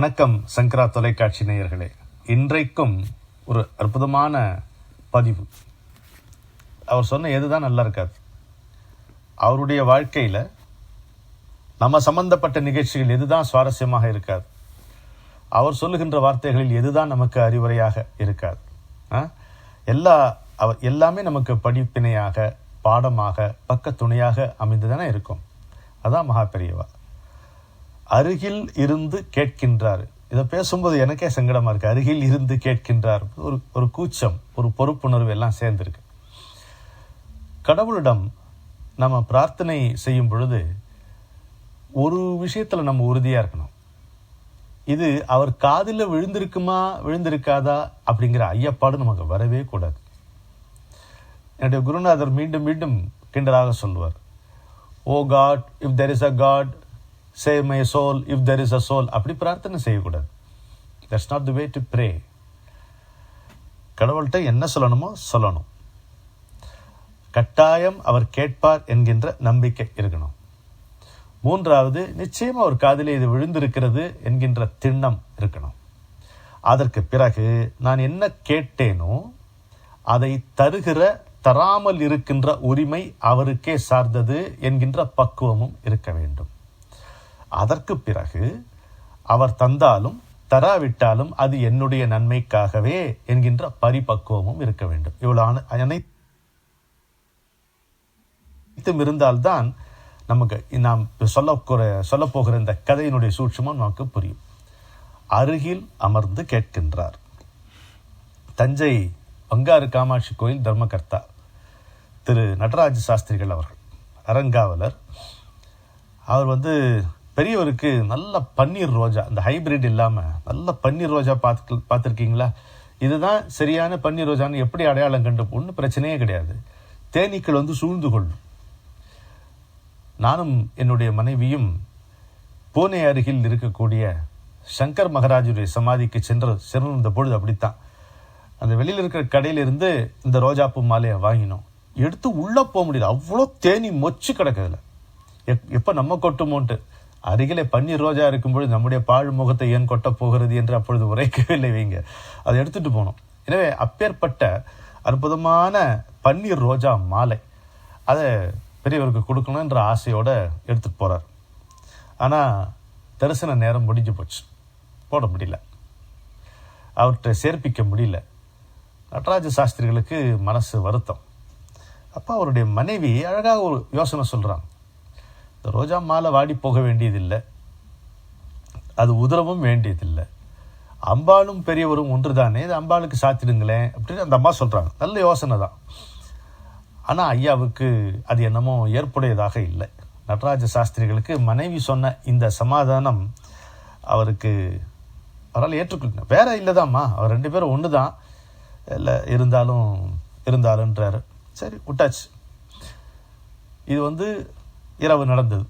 வணக்கம் சங்கரா தொலைக்காட்சி நேயர்களே. இன்றைக்கும் ஒரு அற்புதமான பதிவு. அவர் சொன்ன எதுதான் நல்லா இருக்காது. அவருடைய வாழ்க்கையில் நம்ம சம்பந்தப்பட்ட நிகழ்ச்சிகள் எதுதான் சுவாரஸ்யமாக இருக்காது. அவர் சொல்லுகின்ற வார்த்தைகளில் எதுதான் நமக்கு அறிவுரையாக இருக்காது. எல்லாமே நமக்கு படிப்பினையாக, பாடமாக, பக்க துணையாக அமைந்துதானே இருக்கும். அதான் மகா பெரியவா அருகில் இருந்து கேட்கின்றார். இதை பேசும்போது எனக்கே சங்கடமா இருக்கு. அருகில் இருந்து கேட்கின்றார். ஒரு கூச்சம், ஒரு பொறுப்புணர்வு எல்லாம் சேர்ந்திருக்கு. கடவுளிடம் நம்ம பிரார்த்தனை செய்யும் பொழுது ஒரு விஷயத்துல நம்ம உறுதியா இருக்கணும். இது அவர் காதில் விழுந்திருக்குமா விழுந்திருக்காதா அப்படிங்கிற ஐயப்பாடு நமக்கு வரவே கூடாது. என்னுடைய குருநாதர் மீண்டும் மீண்டும் கிண்டலாக சொல்லுவார், oh God, if there is a God, save my soul if there is a soul. அப்படி பிரார்த்தனை செய்யக்கூடாது. That's not the way to pray. கடவுள்கிட்ட என்ன சொல்லணுமோ சொல்லணும். கட்டாயம் அவர் கேட்பார் என்கின்ற நம்பிக்கை இருக்கணும். மூன்றாவது, நிச்சயமா ஒரு காதிலே இது விழுந்திருக்கிறது என்கின்ற திண்ணம் இருக்கணும். அதற்கு பிறகு நான் என்ன கேட்டேனோ அதை தராமல் இருக்கின்ற உரிமை அவருக்கே சார்ந்தது என்கின்ற பக்குவமும் இருக்க வேண்டும். அதற்கு பிறகு அவர் தந்தாலும் தராவிட்டாலும் அது என்னுடைய நன்மைக்காகவே என்கின்ற பரிபக்குவமும் இருக்க வேண்டும். இவ்வளவு அனைத்தும் இருந்தால்தான் நமக்கு நாம் சொல்ல போகிற இந்த கதையினுடைய சூட்சுமம் நமக்கு புரியும். அருகில் அமர்ந்து கேட்கின்றார். தஞ்சை பங்காரு காமாட்சி கோயில் தர்மகர்த்தா திரு நடராஜ சாஸ்திரிகள் அவர்கள் அரங்காவலர். அவர் பெரியவருக்கு நல்ல பன்னீர் ரோஜா, இந்த ஹைபிரிட் இல்லாமல் நல்ல பன்னீர் ரோஜா பார்த்துருக்கீங்களா? இதுதான் சரியான பன்னீர் ரோஜான்னு எப்படி அடையாளம் கண்டு? ஒன்றும் பிரச்சனையே கிடையாது. தேனீக்கள் சூழ்ந்து கொள்ளும். நானும் என்னுடைய மனைவியும் பூனே அருகில் இருக்கக்கூடிய சங்கர் மகாராஜுடைய சமாதிக்கு சென்றிருந்த பொழுது அப்படித்தான். அந்த வெளியில் இருக்கிற கடையிலிருந்து இந்த ரோஜாப்பூ மாலையை வாங்கினோம். எடுத்து உள்ளே போக முடியல, அவ்வளோ தேனி மொச்சு கிடக்குதுல. எப்போ நம்ம கொட்டுமோன்ட்டு அருகிலே பன்னீர் ரோஜா இருக்கும்பொழுது நம்முடைய பாழ் முகத்தை ஏன் கொட்ட போகிறது என்று அப்பொழுது உரைக்கவில்லை வைங்க. அதை எடுத்துட்டு போனோம். எனவே அப்பேற்பட்ட அற்புதமான பன்னீர் ரோஜா மாலை அதை பெரியவருக்கு கொடுக்கணுன்ற ஆசையோடு எடுத்துட்டு போகிறார். ஆனால் தரிசன நேரம் முடிஞ்சு போச்சு, போட முடியல, அவர்கிட்ட சேர்ப்பிக்க முடியல. நடராஜ சாஸ்திரிகளுக்கு மனசு வருத்தம். அப்போ அவருடைய மனைவி அழகாக ஒரு யோசனை சொல்கிறாங்க. இந்த ரோஜா மாலை வாடி போக வேண்டியதில்லை, அது உதரவும் வேண்டியதில்லை, அம்பாளும் பெரியவரும் ஒன்று தானே, இது அம்பாளுக்கு சாத்திடுங்களேன் அப்படின்னு அந்த அம்மா சொல்கிறாங்க. நல்ல யோசனை தான். ஆனால் ஐயாவுக்கு அது என்னமோ ஏற்புடையதாக இல்லை. நடராஜ சாஸ்திரிகளுக்கு மனைவி சொன்ன இந்த சமாதானம் அவருக்கு அவரால் ஏற்றுக்கொள்ள வேற இல்லைதாம்மா, அவர் ரெண்டு பேரும் ஒன்று தான், இல்லை இருந்தாலும்ன்றாரு. சரி, விட்டாச்சு. இது இரவு நடந்தது.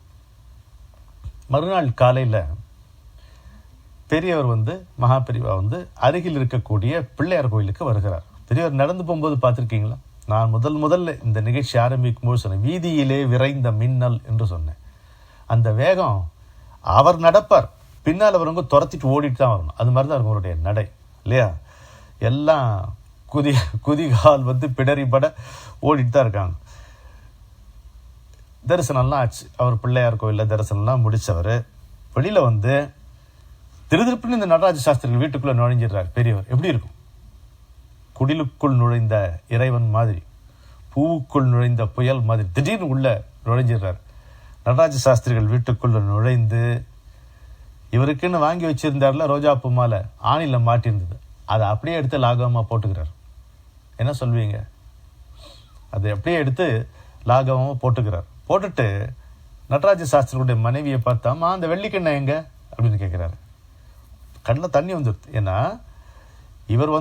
மறுநாள் காலையில் பெரியவர் மகா பெரியவா அருகில் இருக்கக்கூடிய பிள்ளையார் கோயிலுக்கு வருகிறார். பெரியவர் நடந்து போகும்போது பார்த்துருக்கீங்களா? நான் முதல்ல இந்த நிகழ்ச்சி ஆரம்பிக்கும் போது சொன்னேன், வீதியிலே விரைந்த மின்னல் என்று சொன்னேன். அந்த வேகம், அவர் நடப்பார், பின்னால் அவருங்க துரத்திட்டு ஓடிட்டு தான் வரணும். அது மாதிரி தான் இருக்கும் அவருடைய நடை, இல்லையா? எல்லாம் குதிகால் பிடரிபட ஓடிட்டு தான் இருக்காங்க. தரிசனம்லாம் ஆச்சு. அவர் பிள்ளையார் கோயிலில் தரிசனம்லாம் முடித்தவர் வெளியில் திருதிருப்புன்னு இந்த நடராஜ சாஸ்திரிகள் வீட்டுக்குள்ளே நுழைஞ்சிடுறார். பெரியவர் எப்படி இருக்கும்? குடிலுக்குள் நுழைந்த இறைவன் மாதிரி, பூவுக்குள் நுழைந்த புயல் மாதிரி திடீர்னு உள்ள நுழைஞ்சிடுறார். நடராஜ சாஸ்திரிகள் வீட்டுக்குள்ள நுழைந்து இவருக்குன்னு வாங்கி வச்சிருந்தார்ல ரோஜாப்பூ மாலை, ஆணியில் மாட்டியிருந்தது, அதை அப்படியே எடுத்து லாகவமாக போட்டுக்கிறார். என்ன சொல்வீங்க? அதை அப்படியே எடுத்து லாகவமாக போட்டுக்கிறார். போட்டுட்டு நடராஜ சாஸ்திரிகளுடைய மனைவியை பார்த்தாமா, அந்த வெள்ளிக்கண்ணை எங்க அப்படின்னு கேட்குறாரு. கண்ணில் தண்ணி வந்துடுது. ஏன்னா இவர்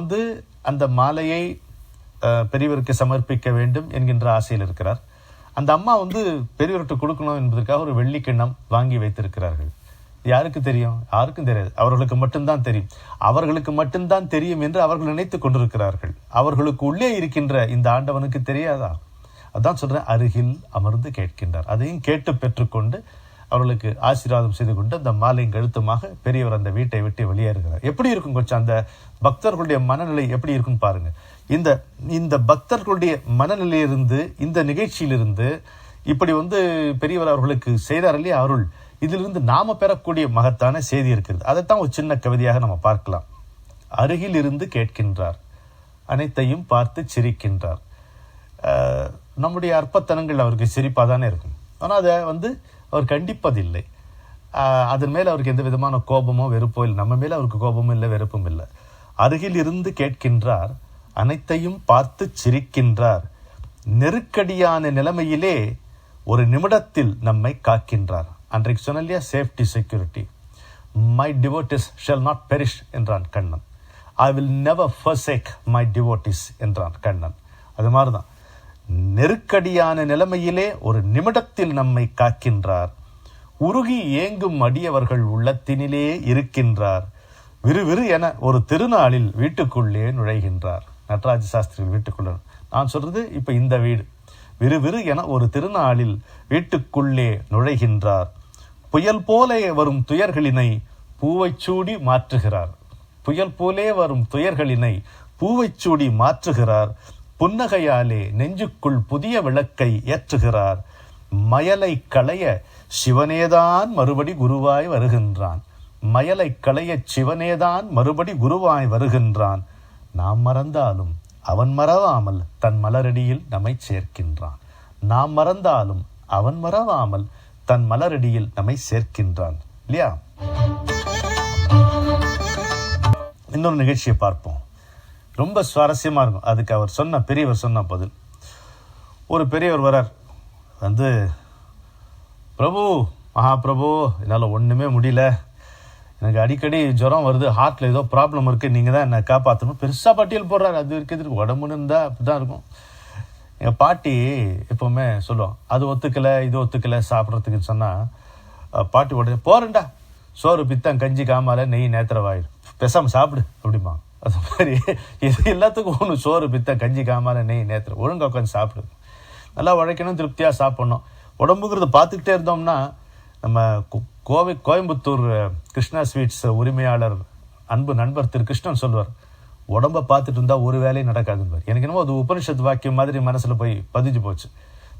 அந்த மாலையை பெரியவருக்கு சமர்ப்பிக்க வேண்டும் என்கின்ற ஆசையில் இருக்கிறார். அந்த அம்மா பெரியவர்கிட்ட கொடுக்கணும் என்பதற்காக ஒரு வெள்ளிக்கிண்ணம் வாங்கி வைத்திருக்கிறார்கள். யாருக்கு தெரியும்? யாருக்கும் தெரியாது. அவர்களுக்கு மட்டும்தான் தெரியும். அவர்களுக்கு மட்டும்தான் தெரியும் என்று அவர்கள் நினைத்து கொண்டிருக்கிறார்கள். அவர்களுக்கு உள்ளே இருக்கின்ற இந்த ஆண்டவனுக்கு தெரியாதா? அதான் சொல்றேன், அருகில் அமர்ந்து கேட்கின்றார். அதையும் கேட்டு பெற்றுக்கொண்டு அவர்களுக்கு ஆசீர்வாதம் செய்து கொண்டு அந்த மாலையும் கழுத்துமாக பெரியவர் அந்த வீட்டை விட்டு வெளியேறுகிறார். எப்படி இருக்கும் கொஞ்சம் அந்த பக்தர்களுடைய மனநிலை எப்படி இருக்கும் பாருங்க. இந்த இந்த பக்தர்களுடைய மனநிலையிலிருந்து, இந்த நிகழ்ச்சியிலிருந்து இப்படி பெரியவர் அவர்களுக்கு செய்தார் இல்லையா அருள், இதிலிருந்து நாம பெறக்கூடிய மகத்தான செய்தி இருக்கிறது. அதைத்தான் ஒரு சின்ன கவிதையாக நம்ம பார்க்கலாம். அருகில் இருந்து கேட்கின்றார், அனைத்தையும் பார்த்து சிரிக்கின்றார். நம்முடைய அற்பத்தனங்கள் அவருக்கு சிரிப்பாக தானே இருக்கும். ஆனால் அதை அவர் கண்டிப்பதில்லை. அதன் மேலே அவருக்கு எந்த விதமான கோபமோ வெறுப்போ இல்லை. நம்ம மேலே அவருக்கு கோபமும் இல்லை, வெறுப்பும் இல்லை. அருகில் இருந்து கேட்கின்றார், அனைத்தையும் பார்த்து சிரிக்கின்றார். நெருக்கடியான நிலைமையிலே ஒரு நிமிடத்தில் நம்மை காக்கின்றார். அன்றைக்கு சொன்ன இல்லையா, safety security. My devotees shall not perish என்றான் Kannan. I will never forsake my devotees என்றான் கண்ணன். அது மாதிரிதான் நெருக்கடியான நிலைமையிலே ஒரு நிமிடத்தில் நம்மை காக்கின்றார். உருகி ஏங்கும் அடியவர்கள் உள்ளத்தினிலே இருக்கின்றார். விறுவிறு என ஒரு திருநாளில் வீட்டுக்குள்ளே நுழைகின்றார். நடராஜ சாஸ்திரிகள் வீட்டுக்குள்ள, நான் சொல்றது இப்ப இந்த வீடு. விறுவிறு என ஒரு திருநாளில் வீட்டுக்குள்ளே நுழைகின்றார். புயல் போலே வரும் துயர்களினை பூவைச்சூடி மாற்றுகிறார். புயல் போலே வரும் துயர்களினை பூவைச்சூடி மாற்றுகிறார். புன்னகையாலே நெஞ்சுக்குள் புதிய விளக்கை ஏற்றுகிறார். மயலை களைய சிவனேதான் மறுபடி குருவாய் வருகின்றான். மயலை களைய சிவனேதான் மறுபடி குருவாய் வருகின்றான். நாம் மறந்தாலும் அவன் மறவாமல் தன் மலரடியில் நம்மை சேர்க்கின்றான். நாம் மறந்தாலும் அவன் மறவாமல் தன் மலரடியில் நம்மை சேர்க்கின்றான். இல்லையா? இன்னொரு நிகழ்ச்சியை பார்ப்போம். ரொம்ப சுவாரஸ்யமா இருக்கும். அதுக்கு அவர் பெரியவர் சொன்ன பதில். ஒரு பெரியவர் வரார், பிரபு, மகாபிரபு, என்னால் ஒன்றுமே முடியல, எனக்கு அடிக்கடி ஜுரம் வருது, ஹார்ட்டில் ஏதோ ப்ராப்ளம் இருக்குது, நீங்கள் தான் என்னை காப்பாற்றணும். பெருசாக பட்டியல் போடுறாரு. அது இருக்கிறதுக்கு உடம்புன்னு இருந்தால் அப்படி தான் இருக்கும். எங்கள் பாட்டி எப்போவுமே சொல்லுவோம், அது ஒத்துக்கலை இது ஒத்துக்கலை சாப்பிட்றதுக்குன்னு சொன்னால் பாட்டி உடனே போகிறேன்டா, சோறு பித்தம் கஞ்சி காமால நெய் நேத்திரவாயிடும், பேசாமல் சாப்பிடு அப்படிமா. அது மாதிரி இது எல்லாத்துக்கும் ஒன்று, சோறு பித்தம் கஞ்சி காமால நெய் நேத்திரம், ஒழுங்காக உட்காந்து சாப்பிடு, நல்லா உழைக்கணும், திருப்தியாக சாப்பிட்ணும். உடம்புங்கிறத பார்த்துக்கிட்டே இருந்தோம்னா, நம்ம கோயம்புத்தூர் கிருஷ்ணா ஸ்வீட்ஸ் உரிமையாளர் அன்பு நண்பர் திரு கிருஷ்ணன் சொல்வார், உடம்பை பார்த்துட்டு இருந்தால் ஒரு வேலையும் நடக்காதுன்னு. எனக்கு என்னமோ அது உபனிஷத்து வாக்கியம் மாதிரி மனசில் போய் பதிஞ்சு போச்சு.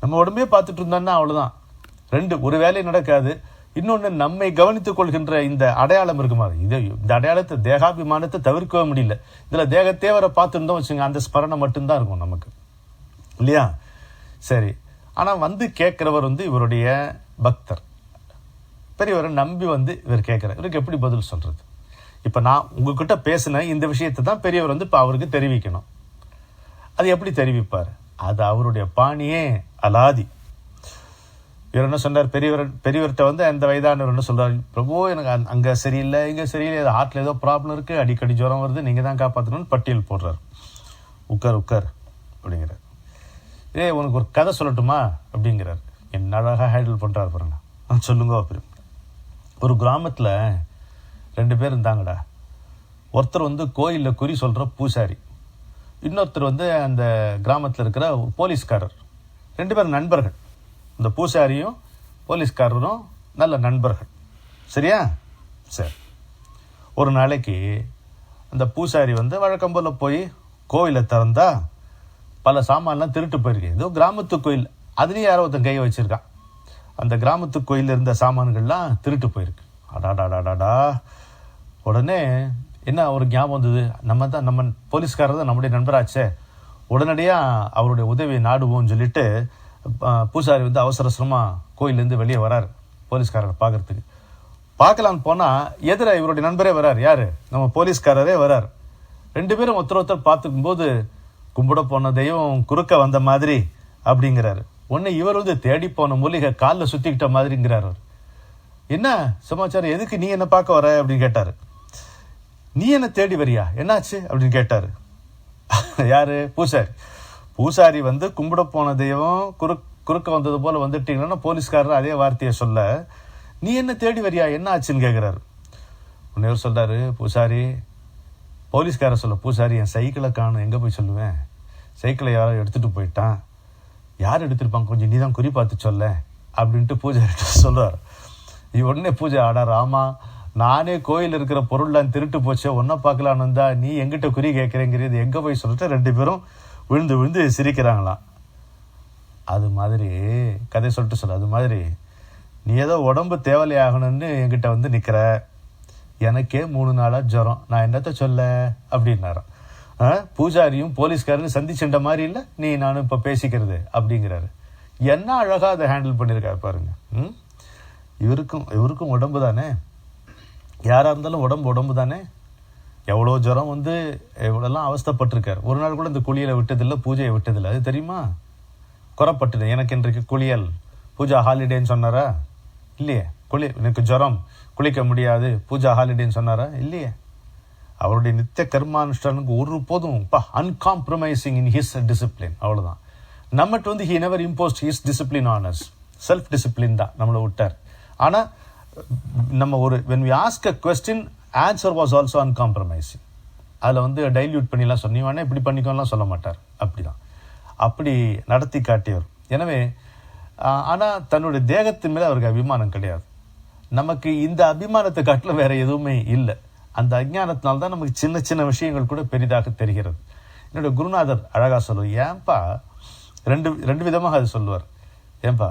நம்ம உடம்பே பார்த்துட்டு இருந்தோம்னா அவ்வளோதான், ரெண்டு, ஒரு வேலையும் நடக்காது. இன்னொன்று, நம்மை கவனித்துக் கொள்கின்ற இந்த அடையாளம் இருக்குமா, இந்த அடையாளத்தை, தேகாபிமானத்தை தவிர்க்கவே முடியல. இதில் தேகத்தே வர பார்த்துருந்தோம் வச்சுங்க, அந்த ஸ்மரணை மட்டும்தான் இருக்கும் நமக்கு, இல்லையா? சரி, ஆனால் கேட்குறவர் இவருடைய பக்தர், பெரியவரை நம்பி இவர் கேட்குறார். இவருக்கு எப்படி பதில் சொல்றது? இப்போ நான் உங்ககிட்ட பேசின இந்த விஷயத்தை தான் பெரியவர் இப்போ அவருக்கு தெரிவிக்கணும். அது எப்படி தெரிவிப்பார்? அது அவருடைய பாணியே அலாதி. இவர் என்ன சொன்னார்? பெரியவர்கிட்ட அந்த வயதானவர் என்ன சொல்றாரு? பிரபு, எனக்கு அங்கே சரியில்லை, இங்கே சரியில்லை, ஹார்ட்டில் ஏதோ ப்ராப்ளம் இருக்குது, அடிக்கடி ஜுரம் வருது, நீங்கள் தான் காப்பாற்றணும்னு பட்டியல் போடுறார். உட்கார் அப்படிங்கிறார். உனக்கு ஒரு கதை சொல்லட்டுமா அப்படிங்கிறார். என்ன அழகாக ஹேண்டில் பண்ணுறாரு பாருங்க. சொல்லுங்க. அப்படி ஒரு கிராமத்தில் 2 பேர் இருந்தாங்கடா. ஒருத்தர் கோயிலில் குறி சொல்கிற பூசாரி, இன்னொருத்தர் அந்த கிராமத்தில் இருக்கிற போலீஸ்காரர். 2 பேர் நண்பர்கள். இந்த பூசாரியும் போலீஸ்காரரும் நல்ல நண்பர்கள். சரியா? சரி. ஒரு நாளைக்கு அந்த பூசாரி வழக்கம் போல் போய் கோயிலை திறந்தா பல சாமான்லாம் திருட்டு போயிருக்கு. ஏதோ கிராமத்து கோயில், அதுலேயும் யாரோ ஒருத்தன் கையை வச்சிருக்கான். அந்த கிராமத்து கோயிலில் இருந்த சாமான்கள்லாம் திருட்டு போயிருக்கு. அடாடாடாடாடா. உடனே என்ன ஒரு ஞாபகம் வந்தது, நம்ம போலீஸ்காரர் தான் நம்முடைய நண்பராச்சே, உடனடியாக அவருடைய உதவியை நாடுவோம்னு சொல்லிட்டு பூசாரி அவசரமாக கோயிலேருந்து வெளியே வரார் போலீஸ்காரரை பார்க்கறதுக்கு. பார்க்கலான்னு போனால் எதிர இவருடைய நண்பரே வரார். யார்? நம்ம போலீஸ்காரரே வரார். 2 பேரும் ஒருத்தர் பார்த்துக்கும் போது, கும்பிட போன தெய்வம் குறுக்க வந்த மாதிரி அப்படிங்கிறாரு. ஒன்று இவர் தேடி போன மூலிகை காலில் சுற்றிக்கிட்ட மாதிரிங்கிறார். என்ன சமாச்சாரம், எதுக்கு நீ என்ன பார்க்க வர அப்படின்னு கேட்டார். நீ என்ன தேடி வரியா, என்னாச்சு அப்படின்னு கேட்டார். யாரு? பூசாரி. பூசாரி கும்பிட போன தெய்வம் குறுக்க வந்தது போல வந்துட்டீங்கன்னா போலீஸ்காரர் அதே வார்த்தையை சொல்ல, நீ என்ன தேடி வரியா, என்ன ஆச்சுன்னு கேட்குறாரு. உடனே சொல்றாரு பூசாரி, போலீஸ்காரர் சொல்ல, பூசாரி என் சைக்கிளை காணும், எங்கே போய் சொல்லுவேன், சைக்கிளை யாரோ எடுத்துகிட்டு போயிட்டான். யார் எடுத்திருப்பாங்க, கொஞ்சம் நீ தான் குறி பார்த்து சொல்ல அப்படின்ட்டு பூஜாரிட்ட சொல்றார். உடனே பூஜை, ஆடா ராமா, நானே கோயில் இருக்கிற பொருள்லாம் திருட்டு போச்சே, ஒன்றை பார்க்கலான்னு இருந்தா நீ எங்கிட்ட குறி கேட்குறேங்கிறது எங்கே போய் சொல்லிட்டு 2 பேரும் விழுந்து விழுந்து சிரிக்கிறாங்களாம். அது மாதிரி கதை சொல்ல, அது மாதிரி நீ ஏதோ உடம்பு தேவலையாகணும்னு என்கிட்ட வந்து நிற்கிற, எனக்கே 3 நாளாக ஜுரம், நான் என்னத்த சொல்ல அப்படின்னாராம். பூஜாரியும் போலீஸ்காரன்னு சந்திச்சுட்ட மாதிரி இல்லை நீ நானும் இப்போ பேசிக்கிறது அப்படிங்கிறாரு. என்ன அழகாக அதை ஹேண்டில் பண்ணியிருக்காரு பாருங்க. இவருக்கும் உடம்பு தானே, யாராக இருந்தாலும் உடம்பு தானே. எவ்வளோ ஜுரம் வந்து எவ்வளோலாம் அவஸ்தைப்பட்டிருக்கார். ஒரு நாள் கூட இந்த குளியலை விட்டதில்லை, பூஜையை விட்டதில்லை. அது தெரியுமா? குறப்பட்டுது, எனக்கு இன்றைக்கு குளியல், பூஜா ஹாலிடேன்னு சொன்னாரா? இல்லையே. எனக்கு ஜுரம், குளிக்க முடியாது, பூஜா ஹாலிடேன்னு சொன்னாரா? இல்லையே. அவருடைய நித்திய கர்மானுஷ்டானுக்கு ஒரு போதும் அன்காம்ப்ரமைசிங் இன் ஹிஸ் டிசிப்ளின், அவ்வளோதான். நம்மட்டு வந்து he never imposed his discipline on us. Self discipline தான் நம்மளை விட்டார். ஆனால் நம்ம when we ask a question, answer was also uncompromising. அதில் வந்து டைல்யூட் பண்ணிலாம் சொன்னி வேணா இப்படி பண்ணிக்கோலாம் சொல்ல மாட்டார். அப்படிதான், அப்படி நடத்தி காட்டியவர். எனவே ஆனால் தன்னுடைய தேகத்தின் மேலே அவருக்கு அபிமானம் கிடையாது. நமக்கு இந்த அபிமானத்தை காட்டிலும் வேற எதுவுமே இல்லை. அந்த அஜ்ஞானத்தினால்தான் நமக்கு சின்ன சின்ன விஷயங்கள் கூட பெரிதாக தெரிகிறது. என்னுடைய குருநாதர் அழகாக சொல்லுவார், ஏன்பா ரெண்டு விதமாக அது சொல்லுவார். ஏன்பா,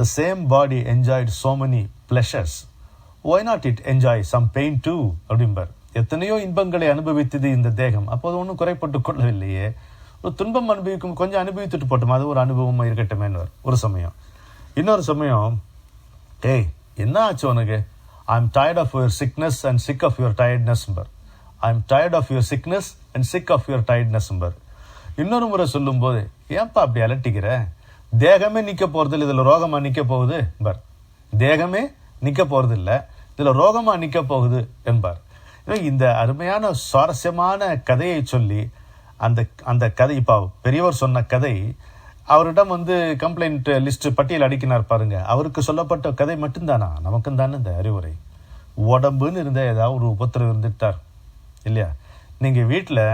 the same body enjoyed so many pleasures, why not it enjoy some pain too அப்படிம்பார். எத்தனையோ இன்பங்களை அனுபவித்தது இந்த தேகம், அப்போது ஒன்றும் குறைப்பட்டு கொள்ளவில்லையே, ஒரு துன்பம் அனுபவிக்கும், கொஞ்சம் அனுபவித்துட்டு போட்டோம், அது ஒரு அனுபவமாக இருக்கட்டுமேன்னு ஒரு சமயம். இன்னொரு சமயம், ஏய் என்ன ஆச்சு உனக்கு, I am tired of your sickness and sick of your tiredness பர். I am tired of your sickness and sick of your tiredness பர். இன்னொரு முறை சொல்லும் போது, ஏன்பா அப்படி அலட்டிக்கிற, தேகமே நிற்க போகிறதில்ல, இதில் ரோகமாக நிற்க போகுது பர். தேகமே நிற்க போகிறதில்ல, இதில் ரோகமாக நிற்க போகுது என்பார். இந்த அருமையான சுவாரஸ்யமான கதையை சொல்லி அந்த கதை, இப்போ பெரியவர் சொன்ன கதை, அவரிடம் வந்து கம்ப்ளைண்ட் லிஸ்ட் பட்டியல் அடிக்கினார் பாருங்க, அவருக்கு சொல்லப்பட்ட கதை மட்டும்தானா? நமக்கும் தானே இந்த அறிவுரை. உடம்புன்னு இருந்த ஏதாவது ஒரு உபத்திரம் இருந்துட்டார் இல்லையா? நீங்கள் வீட்டில்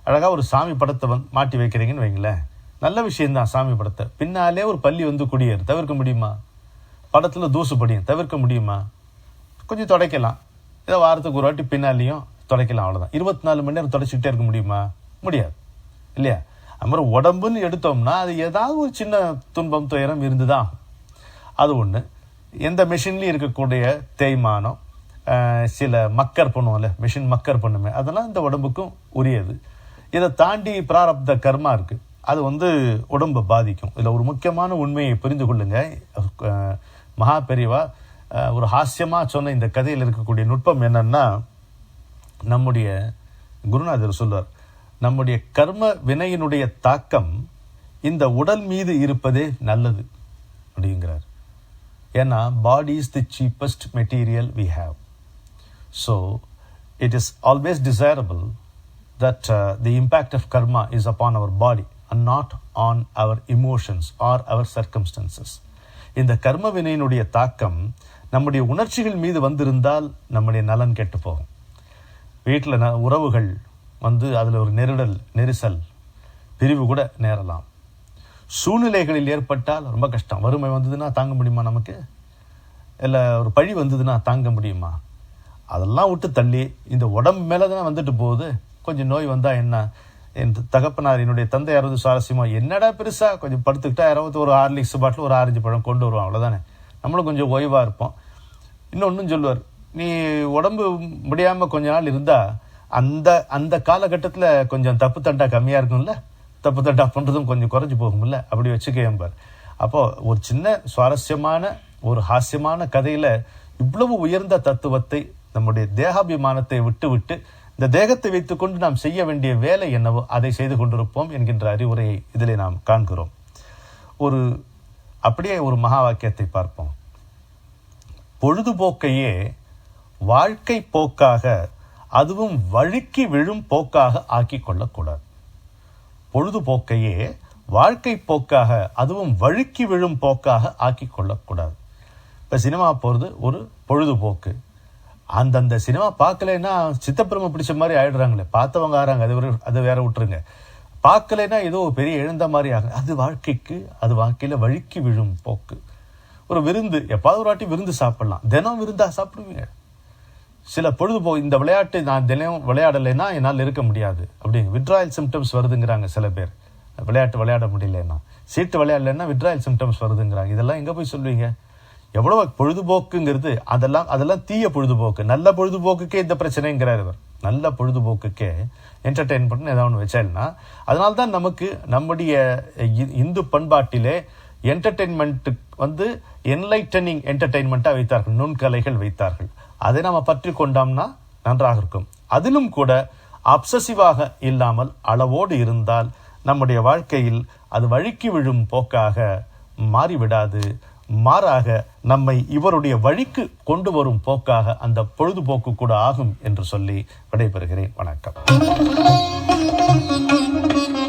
அழகாக ஒரு சாமி படத்தை மாட்டி வைக்கிறீங்கன்னு வைங்களேன், நல்ல விஷயம்தான். சாமி படத்தை பின்னாலே ஒரு பள்ளி வந்து குடியேறு, தவிர்க்க முடியுமா? படத்தில் தூசு படியும், தவிர்க்க முடியுமா? கொஞ்சம் துடைக்கலாம், ஏதோ வாரத்துக்கு ஒரு வாட்டி பின்னாலேயும் துடைக்கலாம், அவ்வளோதான். 24 மணி நேரம் துடைச்சிக்கிட்டே இருக்க முடியுமா? முடியாது இல்லையா? அது மாதிரி உடம்புன்னு எடுத்தோம்னா அது ஏதாவது ஒரு சின்ன துன்பம் துயரம் இருந்துதான். அது ஒன்று. எந்த மெஷின்லேயும் இருக்கக்கூடிய தேய்மானம், சில மக்கர் பண்ணுவோம்ல, மெஷின் மக்கர் பண்ணுமே, அதெல்லாம் இந்த உடம்புக்கும் உரியது. இதை தாண்டி பிராரப்த கர்மா இருக்குது, அது வந்து உடம்பை பாதிக்கும். இதில் ஒரு முக்கியமான உண்மையை புரிந்து கொள்ளுங்க. மகா பெரியவா ஒரு ஹாஸ்யமாக சொன்ன இந்த கதையில் இருக்கக்கூடிய நுட்பம் என்னன்னா, நம்முடைய குருநாதர் சொல்வார், நம்முடைய கர்ம வினையினுடைய தாக்கம் இந்த உடல் மீது இருப்பதே நல்லது அப்படிங்கிறார். ஏன்னா body is the cheapest material we have. So it is always desirable that the impact of karma is upon our body and not on our emotions or our circumstances. இந்த கர்ம வினையினுடைய தாக்கம் நம்முடைய உணர்ச்சிகள் மீது வந்திருந்தால் நம்முடைய நலன் கெட்டு போகும். வீட்டில் உறவுகள் வந்து அதில் ஒரு நெரிசல் பிரிவு கூட நேரலாம். சூழ்நிலைகளில் ஏற்பட்டால் ரொம்ப கஷ்டம். வறுமை வந்ததுன்னா தாங்க முடியுமா நமக்கு? இல்லை ஒரு பழி வந்ததுன்னா தாங்க முடியுமா? அதெல்லாம் விட்டு தள்ளி இந்த உடம்பு மேலே தானே வந்துட்டு போகுது. கொஞ்சம் நோய் வந்தால் என்ன, என் தகப்பனார் என்னுடைய தந்தை யாராவது சுவாரஸ்யமாக, என்னடா பெருசாக கொஞ்சம் படுத்துக்கிட்டா யாராவது ஒரு ஹார்லிக்ஸ் பாட்டில் ஒரு ஆரஞ்சு பழம் கொண்டு வருவான், அவ்வளோதானே, நம்மளும் கொஞ்சம் ஓய்வாக இருப்போம். இன்னொன்றும் சொல்லுவார், நீ உடம்பு முடியாமல் கொஞ்ச நாள் இருந்தால் அந்த காலகட்டத்தில் கொஞ்சம் தப்பு தண்டா கம்மியாக இருக்கும்ல, தப்பு தண்டா பண்ணுறதும் கொஞ்சம் குறைஞ்சி போகும்ல, அப்படி வச்சுக்கேம்பார். அப்போது ஒரு சின்ன சுவாரஸ்யமான ஒரு ஹாஸ்யமான கதையில் இவ்வளவு உயர்ந்த தத்துவத்தை, நம்முடைய தேகாபிமானத்தை விட்டு இந்த தேகத்தை வைத்துக்கொண்டு நாம் செய்ய வேண்டிய வேலை என்னவோ அதை செய்து கொண்டிருப்போம் என்கின்ற அறிவுரையை இதிலே நாம் காண்கிறோம். அப்படியே ஒரு மகா வாக்கியத்தை பார்ப்போம். பொழுதுபோக்கையே வாழ்க்கை போக்காக, அதுவும் வழுக்கி விழும் போக்காக ஆக்கி கொள்ளக்கூடாது. பொழுதுபோக்கையே வாழ்க்கை போக்காக, அதுவும் வழுக்கி விழும் போக்காக ஆக்கி கொள்ளக்கூடாது. இப்போ சினிமா போகிறது ஒரு பொழுதுபோக்கு. அந்தந்த சினிமா பார்க்கலைன்னா சித்தப்பிரம பிடிச்ச மாதிரி ஆயிடுறாங்களே, பார்த்தவங்க ஆறாங்க, அது வேற விட்டுருங்க. பார்க்கலைன்னா ஏதோ பெரிய எழுந்த மாதிரி ஆகும். அது வாழ்க்கையில் வழுக்கி விழும் போக்கு. ஒரு விருந்து, எப்பாவது ஒரு வாட்டி விருந்து சாப்பிடலாம். தினம் விருந்தா சாப்பிடுவீங்க? சில இந்த விளையாட்டு நான் தினம் விளையாடலைன்னா என்னால் இருக்க முடியாது அப்படிங்க விட்ராயல் சிம்டம்ஸ் வருதுங்கிறாங்க சில பேர். விளையாட்டு விளையாட முடியலன்னா, சீட்டு விளையாடலைன்னா விட்ராயல் சிம்டம்ஸ் வருதுங்கிறாங்க. இதெல்லாம் எங்கே போய் சொல்லுவீங்க? எவ்வளோ பொழுதுபோக்குங்கிறது அதெல்லாம் தீய பொழுதுபோக்கு. நல்ல பொழுதுபோக்குக்கே இந்த பிரச்சனைங்கிறார் இவர். நல்ல பொழுதுபோக்குக்கே என்டர்டெயின்மெண்ட் ஏதாவது ஒன்று வச்சால்னா, அதனால தான் நமக்கு நம்முடைய இந்து பண்பாட்டிலே என்டர்டெயின்மெண்ட்டு என்லைட்டனிங் என்டர்டெயின்மெண்ட்டாக வைத்தார்கள், நுண்கலைகள் வைத்தார்கள். அதை நாம் பற்றி கொண்டோம்னா நன்றாக இருக்கும். அதிலும் கூட அப்சசிவாக இல்லாமல் அளவோடு இருந்தால் நம்முடைய வாழ்க்கையில் அது வழுக்கி விழும் போக்காக மாறிவிடாது. மாறாக நம்மை இவருடைய வழிக்கு கொண்டு வரும் போக்காக அந்த பொழுதுபோக்கு கூட ஆகும் என்று சொல்லி விடைபெறுகிறேன். வணக்கம்.